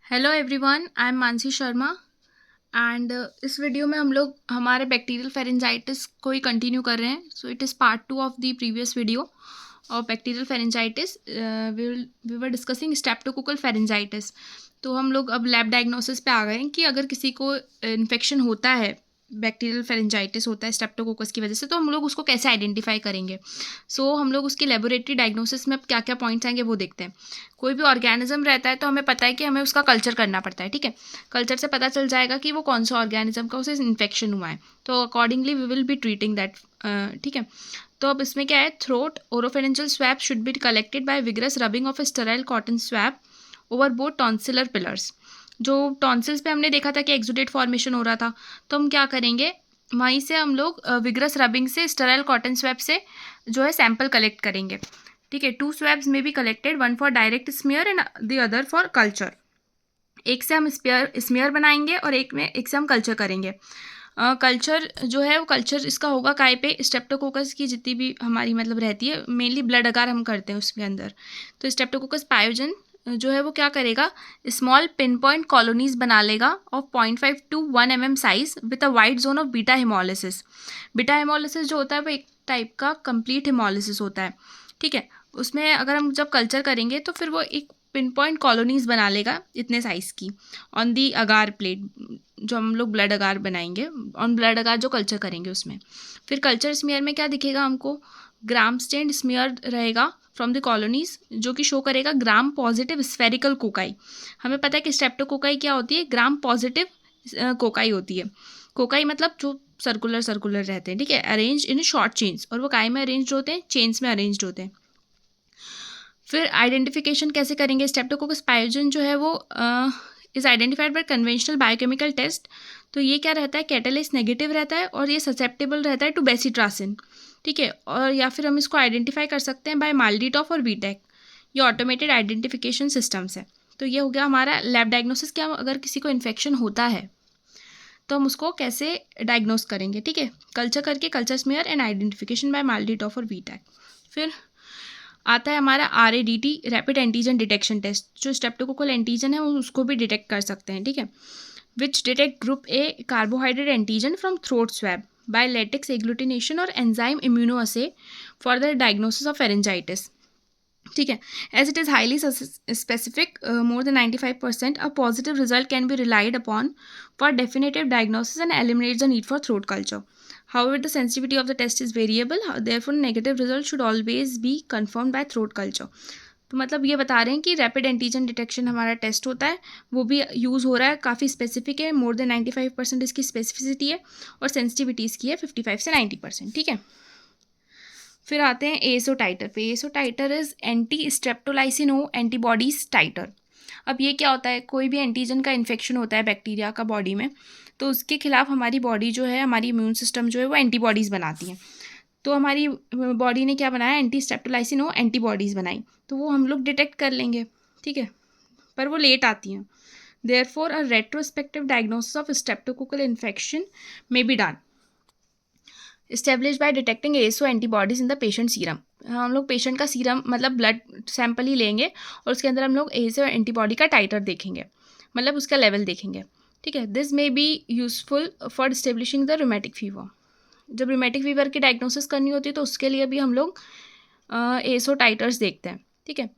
Hello everyone, I am Mansi Sharma and इस video में हम लोग हमारे बैक्टीरियल फेरेंजाइटिस को ही कंटिन्यू कर रहे हैं. So it is part 2 of the previous video of bacterial pharyngitis. We were discussing streptococcal pharyngitis. तो हम लोग अब लैब डायग्नोसिस पे आ गए हैं कि अगर किसी को इन्फेक्शन होता है, बैक्टीरियल फेरेंजाइटिस होता है स्ट्रेप्टोकोकस की वजह से, तो हम लोग उसको कैसे आइडेंटिफाई करेंगे. हम लोग उसकी लेबोरेटरी डायग्नोसिस में अब क्या क्या पॉइंट्स आएंगे वो देखते हैं. कोई भी ऑर्गेनिज्म रहता है तो हमें पता है कि हमें उसका कल्चर करना पड़ता है. ठीक है, कल्चर से पता चल जाएगा कि वो कौन सा ऑर्गेनिज्म का उसे इन्फेक्शन हुआ है, तो accordingly we will be treating that. ठीक है, तो अब इसमें क्या है, throat oropharyngeal swab should be collected by vigorous rubbing of a sterile cotton swab over both tonsillar pillars. जो टॉन्सिल्स पे हमने देखा था कि एक्सुडेट फॉर्मेशन हो रहा था, तो हम क्या करेंगे, वहीं से हम लोग विग्रस रबिंग से स्टेराइल कॉटन स्वैब से जो है सैंपल कलेक्ट करेंगे. ठीक है, 2 स्वैब्स में be collected, one for direct smear and the other for culture. एक से हम स्मीयर बनाएंगे और एक से हम कल्चर करेंगे. कल्चर जो है वो कल्चर इसका होगा काय पे, स्ट्रेप्टोकोकस की जितनी भी हमारी मतलब रहती है, मेनली ब्लड अगार हम करते हैं उसके अंदर. तो स्ट्रेप्टोकोकस पायोजन जो है वो क्या करेगा, स्मॉल पिन पॉइंट कॉलोनीज बना लेगा of 0.5 to 1 mm size with a wide zone of beta haemolysis. Beta haemolysis जो होता है वो एक टाइप का कंप्लीट हिमोलिसिस होता है. ठीक है, उसमें अगर हम जब कल्चर करेंगे तो फिर वो एक पिन पॉइंट कॉलोनीज बना लेगा इतने साइज़ की ऑन दी अगार प्लेट, जो हम लोग ब्लड अगार बनाएंगे, ऑन ब्लड अगार जो कल्चर करेंगे उसमें. फिर कल्चर स्मीयर में क्या दिखेगा हमको, ग्राम स्टेन्ड स्मीयर रहेगा फ्रॉम द कॉलोनीज, जो कि शो करेगा ग्राम पॉजिटिव स्फेरिकल कोकाई. हमें पता है कि स्ट्रेप्टोकोकाई क्या होती है, ग्राम पॉजिटिव कोकाई होती है. कोकाई मतलब जो सर्कुलर सर्कुलर रहते हैं. ठीक है, अरेंज इन शॉर्ट चेन्स, और वो काय में अरेंज होते हैं, चेन्स में अरेंज होते हैं. फिर आइडेंटिफिकेशन कैसे करेंगे, स्ट्रेप्टोकोकस पायोजन जो है वो is identified by conventional biochemical test. तो ये क्या रहता है, कैटालिस नेगेटिव रहता है और ये ससेप्टेबल रहता है टू बेसिट्रासिन. ठीक है, और या फिर हम इसको आइडेंटिफाई कर सकते हैं बाय माल्डीटॉफ और वीटेक. ये ऑटोमेटेड आइडेंटिफिकेशन सिस्टम्स है. तो ये हो गया हमारा लैब डायग्नोसिस, क्या अगर किसी को इन्फेक्शन होता है तो हम उसको कैसे डायग्नोस करेंगे. ठीक है, कल्चर करके, culture smear and identification by MALDI TOF और वीटेक. फिर आता है हमारा RADT, rapid antigen detection test, जो स्ट्रेप्टोकोकल एंटीजन है उसको भी डिटेक्ट कर सकते हैं. ठीक है, which detect group A carbohydrate antigen from throat swab by latex agglutination और enzyme immunoassay for the diagnosis of pharyngitis. ठीक है, as it is highly specific, more than 95%, a positive result can be relied upon for definitive diagnosis and eliminate the need for throat culture. However, the sensitivity of the test is variable. Therefore, negative result should always be confirmed by throat culture. तो मतलब ये बता रहे हैं कि rapid antigen detection हमारा test होता है, वो भी यूज़ हो रहा है, काफ़ी स्पेसिफिक है, मोर देन 95% इसकी स्पेसिफिसिटी है, और सेंसिटिविटी इसकी है 55 से 90%. ठीक है, फिर आते हैं एसो टाइटर पे. ASO titre is anti streptolysin O antibodies titre. अब ये क्या होता है, कोई भी एंटीजन का इन्फेक्शन होता है बैक्टीरिया का बॉडी में, तो उसके खिलाफ हमारी बॉडी जो है, हमारी इम्यून सिस्टम जो है वो एंटीबॉडीज़ बनाती है. तो हमारी बॉडी ने क्या बनाया, एंटी स्ट्रेप्टोलाइसिन ओ एंटीबॉडीज़ बनाई, तो वो हम लोग डिटेक्ट कर लेंगे. ठीक है, पर वो लेट आती हैं. Therefore a retrospective diagnosis of streptococcal infection may be done establish by detecting ASO antibodies in the patient serum. हम लोग पेशेंट का सीरम मतलब ब्लड सैंपल ही लेंगे और उसके अंदर हम लोग एसो एंटीबॉडी का टाइटर देखेंगे, मतलब उसका लेवल देखेंगे. ठीक है, this may be useful for establishing the rheumatic fever. जब रूमेटिक फीवर की डायग्नोसिस करनी होती है तो उसके लिए भी हम लोग एसो टाइटर्स देखते हैं. ठीक है,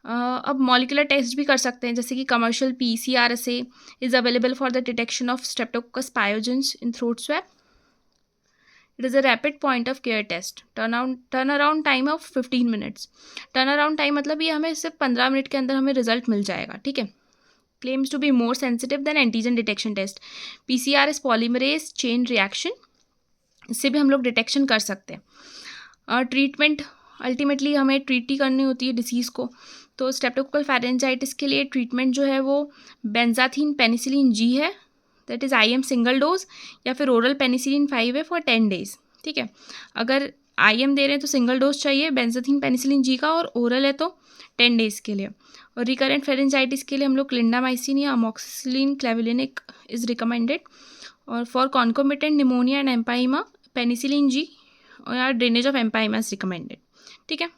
अब मॉलिकुलर टेस्ट भी कर सकते हैं, जैसे कि commercial PCR assay is available for the detection of Streptococcus pyogenes in throat swab. It is a rapid point of care test. Turnaround time of 15 minutes. Turnaround time मतलब ये हमें सिर्फ 15 मिनट के अंदर हमें रिजल्ट मिल जाएगा. ठीक है, claims to be more sensitive than antigen detection test. PCR is polymerase chain reaction, इससे भी हम लोग डिटेक्शन कर सकते हैं. ट्रीटमेंट अल्टीमेटली हमें ट्रीट ही करनी होती है डिसीज़ को. तो स्ट्रेप्टोकोकल फेरेंजाइटिस के लिए ट्रीटमेंट जो है वो बेंजाथीन पेनिसिलिन G है, that is IM single dose, या फिर ओरल पेनिसिलिन 5 है फॉर 10 days. ठीक है, अगर IM दे रहे हैं तो सिंगल डोज चाहिए बेंजाथीन पेनिसिलिन G का, और ओरल है तो 10 days के लिए. और रिकरेंट फेरेंजाइटिस के लिए हम लोग क्लिंडामाइसिन या अमोक्सिसिलिन क्लेविलिनिक इज़ रिकमेंडेड. और for concomitant pneumonia and empyema penicillin G या drainage of empyema is recommended. ठीक है,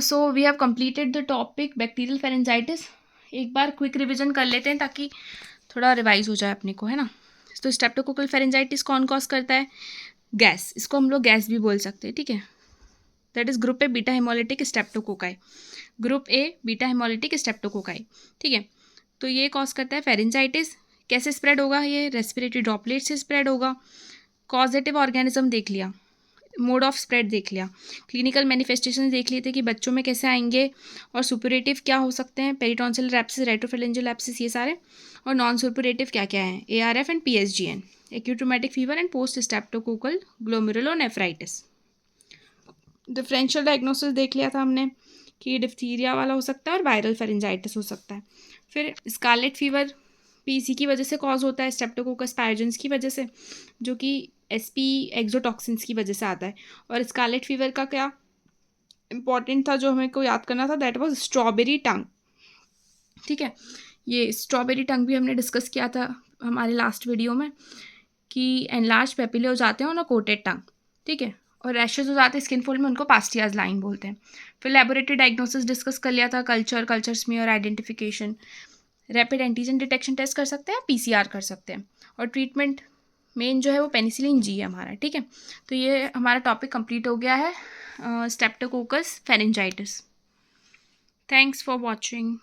so we have completed the topic bacterial pharyngitis. एक बार क्विक रिविजन कर लेते हैं ताकि थोड़ा रिवाइज हो जाए अपने को, है ना। तो स्ट्रेप्टोकोकल फेरेंजाइटिस कौन कॉज करता है? गैस, इसको हम लोग गैस भी बोल सकते हैं, ठीक है। That is group A beta hemolytic streptococci, group A beta hemolytic streptococci, ठीक है। तो ये कॉज करता है फेरेंजाइटिस। कैसे स्प्रेड होगा? ये रेस्पिरेटरी ड्रॉपलेट से स्प्रेड होगा। कॉजेटिव ऑर्गेनिज्म देख लिया, मोड ऑफ स्प्रेड देख लिया, क्लिनिकल मैनिफेस्टेशन देख लिए थे कि बच्चों में कैसे आएंगे, और सुपुरेटिव क्या हो सकते हैं, पेरिटॉन्सिल रैप्सिस, रेट्रोफेरेंजियल रैप्सिस, ये सारे। और नॉन सुपुरेटिव क्या क्या है? ARF and PSGN, acute rheumatic fever and post streptococcal glomerulonephritis. Differential diagnosis देख लिया था हमने कि डिफ्थीरिया वाला हो सकता है और वायरल फेरेंजाइटिस हो सकता है। फिर स्कारलेट फीवर PC की वजह से कॉज होता है, स्ट्रेप्टोकोकस पायजेंस की वजह से, जो कि SP एक्सोटॉक्सिन्स की वजह से आता है। और स्कारलेट फीवर का क्या इंपॉर्टेंट था जो हमें को याद करना था, दैट वाज स्ट्रॉबेरी टंग, ठीक है। ये स्ट्रॉबेरी टंग भी हमने डिस्कस किया था हमारे लास्ट वीडियो में कि एनलार्ज पेपिले हो जाते हैं और कोटेड टंग, ठीक है। और रैशेज हो जाते हैं स्किन फोल्ड में, उनको पास्टियाज लाइन बोलते हैं। फिर लेबोरेटरी डायग्नोसिस डिस्कस कर लिया था, culture smear identification, rapid antigen detection test कर सकते हैं, PCR कर सकते हैं। और ट्रीटमेंट मेन जो है वो पेनिसिलिन G है हमारा, ठीक है। तो ये हमारा टॉपिक कंप्लीट हो गया है, Streptococcus pharyngitis. Thanks for watching.